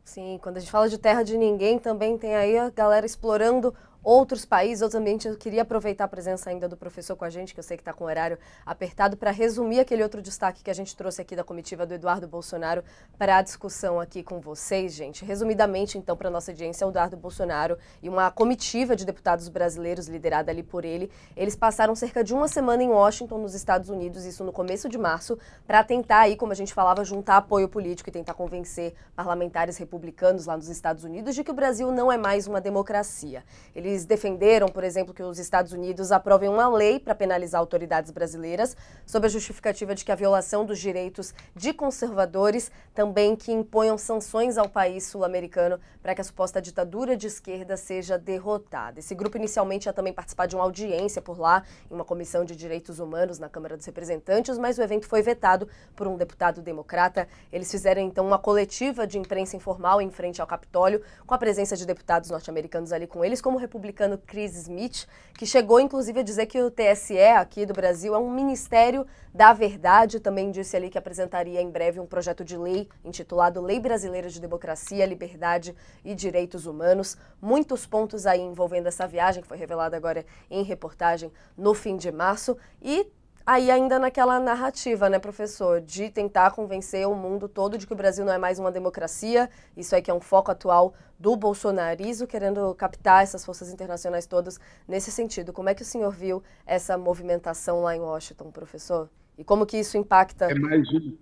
Sim, quando a gente fala de terra de ninguém, também tem aí a galera explorando outros países, outros ambientes. Eu queria aproveitar a presença ainda do professor com a gente, que eu sei que está com o horário apertado, para resumir aquele outro destaque que a gente trouxe aqui da comitiva do Eduardo Bolsonaro para a discussão aqui com vocês, gente. Resumidamente, então, para a nossa audiência, o Eduardo Bolsonaro e uma comitiva de deputados brasileiros, liderada ali por ele, eles passaram cerca de uma semana em Washington, nos Estados Unidos, isso no começo de março, para tentar aí, como a gente falava, juntar apoio político e tentar convencer parlamentares republicanos lá nos Estados Unidos de que o Brasil não é mais uma democracia. Eles defenderam, por exemplo, que os Estados Unidos aprovem uma lei para penalizar autoridades brasileiras, sob a justificativa de que a violação dos direitos de conservadores também que imponham sanções ao país sul-americano para que a suposta ditadura de esquerda seja derrotada. Esse grupo inicialmente ia também participar de uma audiência por lá, em uma comissão de direitos humanos na Câmara dos Representantes, mas o evento foi vetado por um deputado democrata. Eles fizeram então uma coletiva de imprensa informal em frente ao Capitólio, com a presença de deputados norte-americanos ali com eles, como o republicano Chris Smith, que chegou inclusive a dizer que o TSE aqui do Brasil é um ministério da verdade. Também disse ali que apresentaria em breve um projeto de lei intitulado Lei Brasileira de Democracia, Liberdade e Direitos Humanos. Muitos pontos aí envolvendo essa viagem, que foi revelada agora em reportagem no fim de março. E aí ainda naquela narrativa, né, professor, de tentar convencer o mundo todo de que o Brasil não é mais uma democracia, isso aí que é um foco atual do bolsonarismo, querendo captar essas forças internacionais todas nesse sentido. Como é que o senhor viu essa movimentação lá em Washington, professor? E como que isso É impacta? mais, um,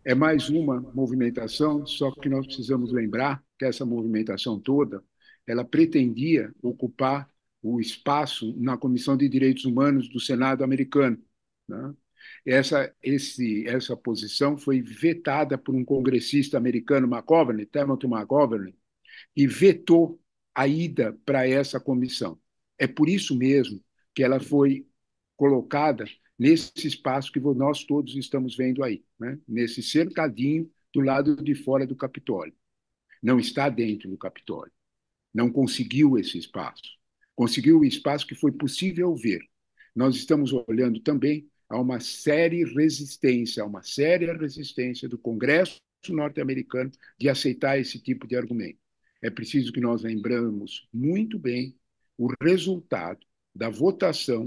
é mais uma movimentação, só que nós precisamos lembrar que essa movimentação toda, ela pretendia ocupar o espaço na Comissão de Direitos Humanos do Senado americano, né? Essa posição foi vetada por um congressista americano, McGovern, Timothy McGovern, e vetou a ida para essa comissão. É por isso mesmo que ela foi colocada nesse espaço que nós todos estamos vendo aí, né? Nesse cercadinho do lado de fora do Capitólio. Não está dentro do Capitólio. Não conseguiu esse espaço. Conseguiu o espaço que foi possível ver. Nós estamos olhando também a uma séria resistência do Congresso norte-americano de aceitar esse tipo de argumento. É preciso que nós lembramos muito bem o resultado da votação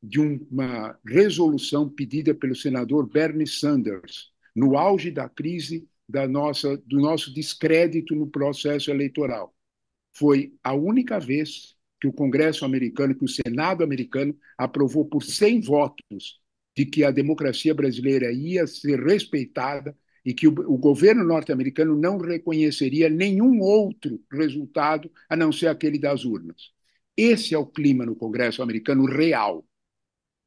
de uma resolução pedida pelo senador Bernie Sanders no auge da crise do nosso descrédito no processo eleitoral. Foi a única vez que o Congresso americano, que o Senado americano aprovou por 100 votos de que a democracia brasileira ia ser respeitada e que o governo norte-americano não reconheceria nenhum outro resultado a não ser aquele das urnas. Esse é o clima no Congresso americano real.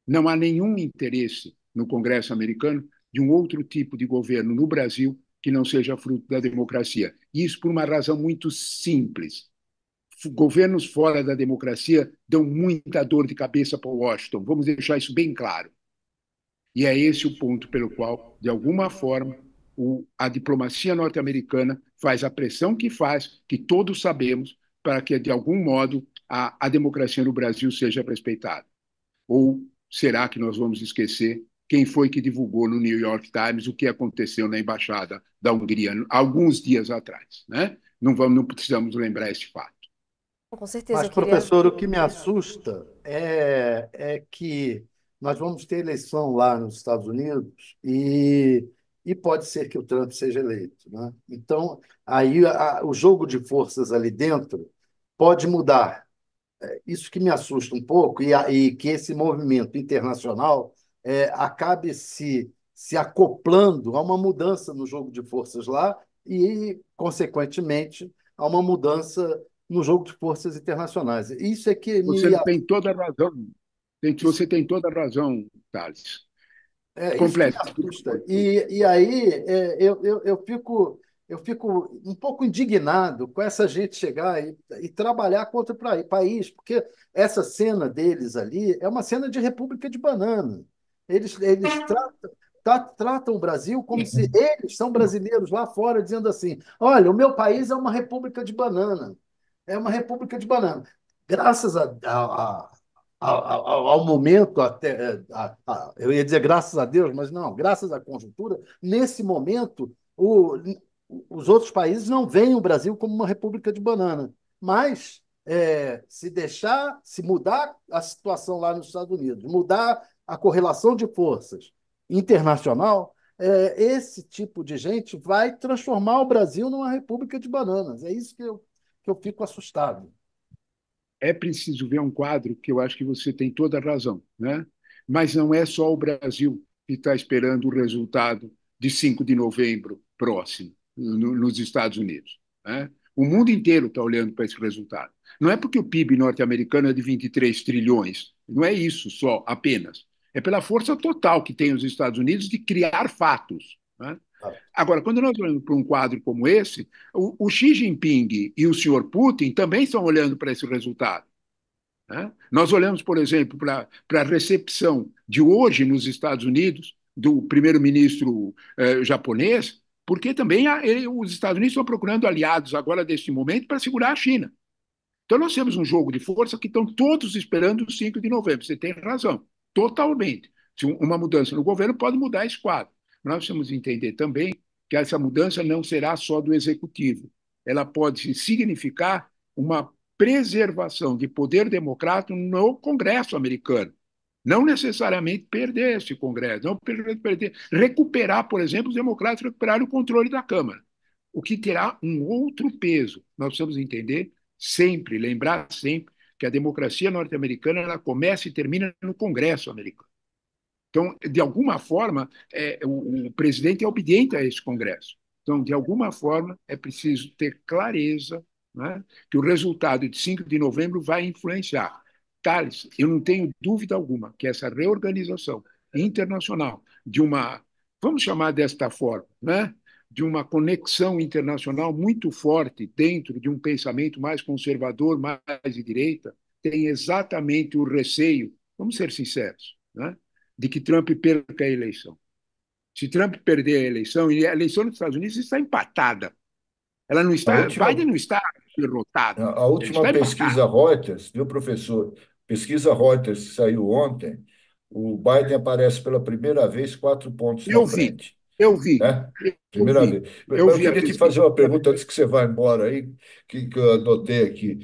Não há nenhum interesse no Congresso americano de um outro tipo de governo no Brasil que não seja fruto da democracia. Isso por uma razão muito simples. Governos fora da democracia dão muita dor de cabeça para Washington. Vamos deixar isso bem claro. E é esse o ponto pelo qual, de alguma forma, a diplomacia norte-americana faz a pressão que faz, que todos sabemos, para que, de algum modo, a democracia no Brasil seja respeitada. Ou será que nós vamos esquecer quem foi que divulgou no New York Times o que aconteceu na embaixada da Hungria alguns dias atrás, né? Não precisamos lembrar esse fato. Com certeza, Mas, eu queria. professor, o que me assusta é que nós vamos ter eleição lá nos Estados Unidos e pode ser que o Trump seja eleito, né? Então, aí o jogo de forças ali dentro pode mudar. Isso que me assusta um pouco e que esse movimento internacional acabe se acoplando a uma mudança no jogo de forças lá e, consequentemente, a uma mudança no jogo de forças internacionais. Isso é que me Você tem toda a razão. isso, Você tem toda a razão, Thales. isso que me Complete. assusta. E aí eu fico um pouco indignado com essa gente chegar e trabalhar contra o país, porque essa cena deles ali é uma cena de República de Banana. Eles tratam o Brasil como se eles são brasileiros lá fora, dizendo assim: olha, o meu país é uma república de banana. É uma república de banana. Graças ao momento, eu ia dizer graças a Deus, mas não, graças à conjuntura, nesse momento, os outros países não veem o Brasil como uma república de banana. Mas se mudar a situação lá nos Estados Unidos, mudar a correlação de forças internacional, esse tipo de gente vai transformar o Brasil numa república de bananas. É isso que eu fico assustado. É preciso ver um quadro que eu acho que você tem toda a razão, né? Mas não é só o Brasil que está esperando o resultado de 5 de novembro próximo, nos Estados Unidos, né? O mundo inteiro está olhando para esse resultado. Não é porque o PIB norte-americano é de 23 trilhões, não é isso só, apenas. É pela força total que tem os Estados Unidos de criar fatos, né? Agora, quando nós olhamos para um quadro como esse, o Xi Jinping e o senhor Putin também estão olhando para esse resultado, né? Nós olhamos, por exemplo, para a recepção de hoje nos Estados Unidos do primeiro-ministro japonês, porque também os Estados Unidos estão procurando aliados agora, neste momento, para segurar a China. Então, nós temos um jogo de força que estão todos esperando o 5 de novembro. Você tem razão, totalmente. Se uma mudança no governo pode mudar esse quadro. Mas nós temos que entender também que essa mudança não será só do executivo. Ela pode significar uma preservação de poder democrático no Congresso americano. Não necessariamente perder esse Congresso, não perder, recuperar, por exemplo, os democratas recuperarem o controle da Câmara, o que terá um outro peso. Nós precisamos entender sempre, lembrar sempre que a democracia norte-americana ela começa e termina no Congresso americano. Então, de alguma forma, o presidente é obediente a esse Congresso. Então, de alguma forma, é preciso ter clareza, né, que o resultado de 5 de novembro vai influenciar. Thales, eu não tenho dúvida alguma que essa reorganização internacional de uma, vamos chamar desta forma, né, de uma conexão internacional muito forte dentro de um pensamento mais conservador, mais de direita, tem exatamente o receio, vamos ser sinceros, né, de que Trump perca a eleição. Se Trump perder a eleição, e a eleição nos Estados Unidos está empatada. Ela não A está, última, Biden não está derrotado, a ele última está pesquisa empatado. Reuters, viu, professor? Pesquisa Reuters que saiu ontem, o Biden aparece pela primeira vez 4 pontos na Eu vi, frente, eu vi, né? eu Primeira vi, vez. Mas eu eu vi a queria te pesquisa. fazer uma pergunta antes que você vá embora aí, que eu anotei aqui.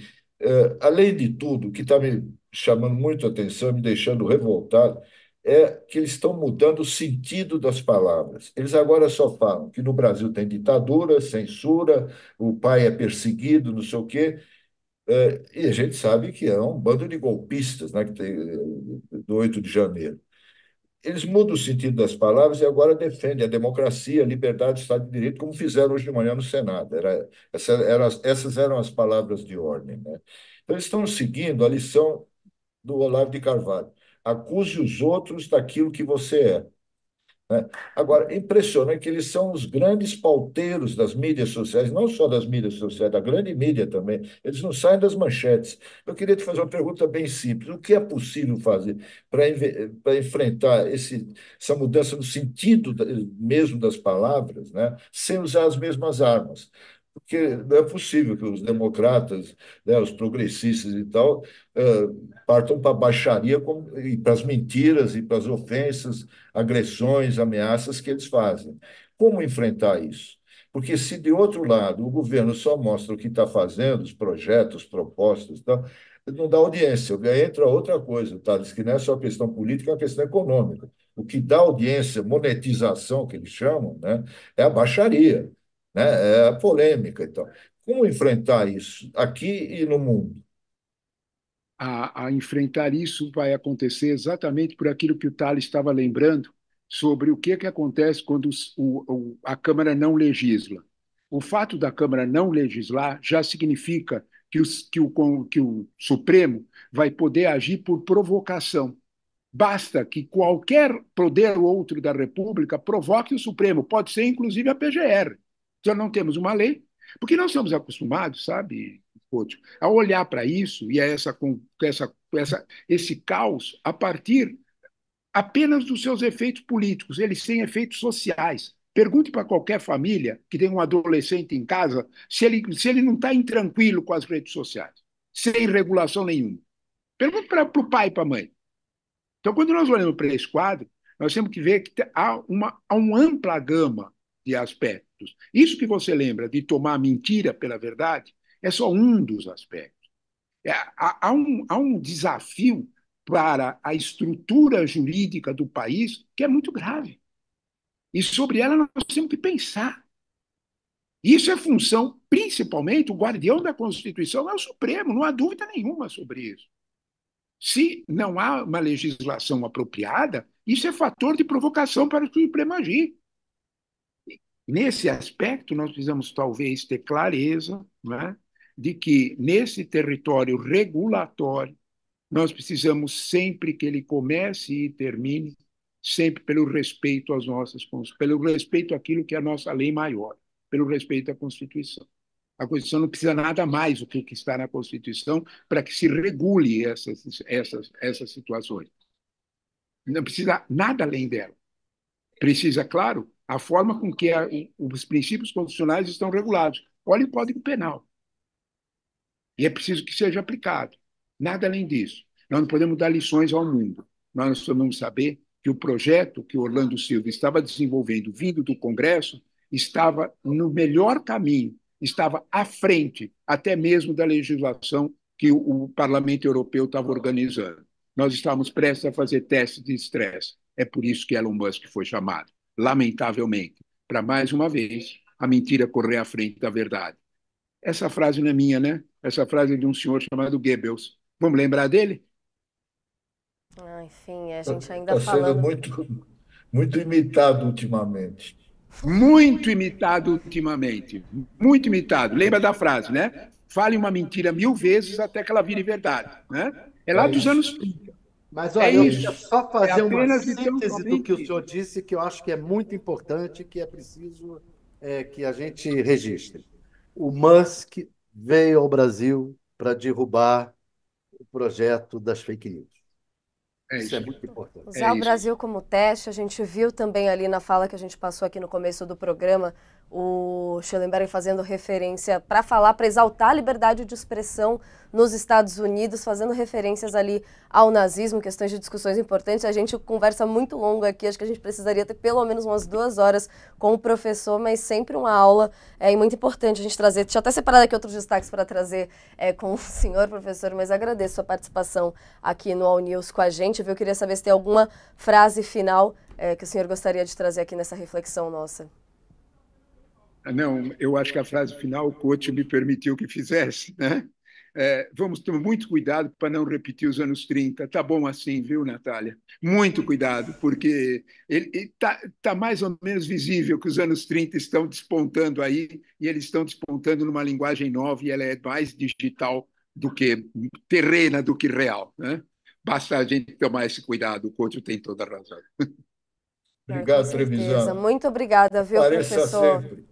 Além de tudo, o que está me chamando muito a atenção, me deixando revoltado, é que eles estão mudando o sentido das palavras. Eles agora só falam que no Brasil tem ditadura, censura, o pai é perseguido, não sei o quê. E a gente sabe que é um bando de golpistas, né, que tem, do 8 de janeiro. Eles mudam o sentido das palavras e agora defendem a democracia, a liberdade, o Estado de Direito, como fizeram hoje de manhã no Senado. Essas eram as palavras de ordem, né? Então, eles estão seguindo a lição do Olavo de Carvalho. Acuse os outros daquilo que você é, né? Agora, impressiona que eles são os grandes pauteiros das mídias sociais, não só das mídias sociais, da grande mídia também. Eles não saem das manchetes. Eu queria te fazer uma pergunta bem simples. O que é possível fazer para enfrentar essa mudança no sentido mesmo das palavras, né, sem usar as mesmas armas? Porque não é possível que os democratas, né, os progressistas e tal, partam para a baixaria e para as mentiras e para as ofensas, agressões, ameaças que eles fazem. Como enfrentar isso? Porque se, de outro lado, o governo só mostra o que está fazendo, os projetos, propostas, tal, não dá audiência. Aí entra outra coisa, tá? Diz que não é só questão política, é uma questão econômica. O que dá audiência, monetização, que eles chamam, né, é a baixaria, né, é a polêmica e tal. Como enfrentar isso aqui e no mundo? A enfrentar isso vai acontecer exatamente por aquilo que o Thales estava lembrando sobre o que acontece quando a Câmara não legisla. O fato da Câmara não legislar já significa que o Supremo vai poder agir por provocação. Basta que qualquer poder outro da República provoque o Supremo, pode ser inclusive a PGR. Já não temos uma lei, porque nós estamos acostumados, sabe, Couto, a olhar para isso e a esse caos a partir apenas dos seus efeitos políticos. Eles têm efeitos sociais. Pergunte para qualquer família que tem um adolescente em casa se ele não está intranquilo com as redes sociais, sem regulação nenhuma. Pergunte para o pai e para a mãe. Então, quando nós olhamos para esse quadro, nós temos que ver que há uma ampla gama de aspectos. Isso que você lembra de tomar a mentira pela verdade é só um dos aspectos. Há um desafio para a estrutura jurídica do país que é muito grave. E sobre ela nós temos que pensar. Isso é função, principalmente, o guardião da Constituição é o Supremo, não há dúvida nenhuma sobre isso. Se não há uma legislação apropriada, isso é fator de provocação para o Supremo agir. Nesse aspecto, nós precisamos talvez ter clareza, né, de que nesse território regulatório, nós precisamos sempre que ele comece e termine, sempre pelo respeito às nossas, pelo respeito àquilo que é a nossa lei maior, pelo respeito à Constituição. A Constituição não precisa nada mais do que o que está na Constituição para que se regule essas situações. Não precisa nada além dela. Precisa, claro, a forma com que os princípios constitucionais estão regulados. Olha o Código Penal. E é preciso que seja aplicado. Nada além disso. Nós não podemos dar lições ao mundo. Nós precisamos saber que o projeto que Orlando Silva estava desenvolvendo, vindo do Congresso, estava no melhor caminho, estava à frente até mesmo da legislação que o Parlamento Europeu estava organizando. Nós estávamos prestes a fazer testes de estresse. É por isso que Elon Musk foi chamado, lamentavelmente, para mais uma vez a mentira correr à frente da verdade. Essa frase não é minha, né? Essa frase é de um senhor chamado Goebbels. Vamos lembrar dele? Enfim, a gente ainda Está sendo falando. muito imitado ultimamente. Muito imitado ultimamente. Muito imitado. Lembra da frase, né? Fale uma mentira 1000 vezes até que ela vire verdade. Né? É lá dos anos 30. Mas É olha, eu queria isso. só fazer uma apenas e tão síntese do que o somente senhor disse, que eu acho que é muito importante, que é preciso que a gente registre. O Musk veio ao Brasil para derrubar o projeto das fake news. É Isso é isso. muito importante. Usar É o isso. Brasil como teste, a gente viu também ali na fala que a gente passou aqui no começo do programa, o Schellenberg fazendo referência para falar, para exaltar a liberdade de expressão nos Estados Unidos, fazendo referências ali ao nazismo, questões de discussões importantes. A gente conversa muito longo aqui, acho que a gente precisaria ter pelo menos umas 2 horas com o professor, mas sempre uma aula e muito importante a gente trazer. Deixa eu até separar aqui outros destaques para trazer com o senhor, professor, mas agradeço a participação aqui no All News com a gente. Eu queria saber se tem alguma frase final que o senhor gostaria de trazer aqui nessa reflexão nossa. Não, eu acho que a frase final o coach me permitiu que fizesse, né? Vamos ter muito cuidado para não repetir os anos 30. Tá bom assim, viu, Natália? Muito cuidado, porque ele tá mais ou menos visível que os anos 30 estão despontando aí, e eles estão despontando numa linguagem nova, e ela é mais digital do que terrena, do que real, né? Basta a gente tomar esse cuidado, o coach tem toda a razão. Com Obrigado, certeza. Trevisan. Muito obrigada, viu, Apareça professor? sempre.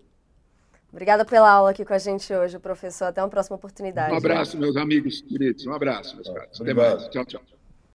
Obrigada pela aula aqui com a gente hoje, professor. Até uma próxima Um oportunidade. abraço, meus amigos queridos. Um abraço, meus caros. Até mais. Obrigado. Tchau, tchau.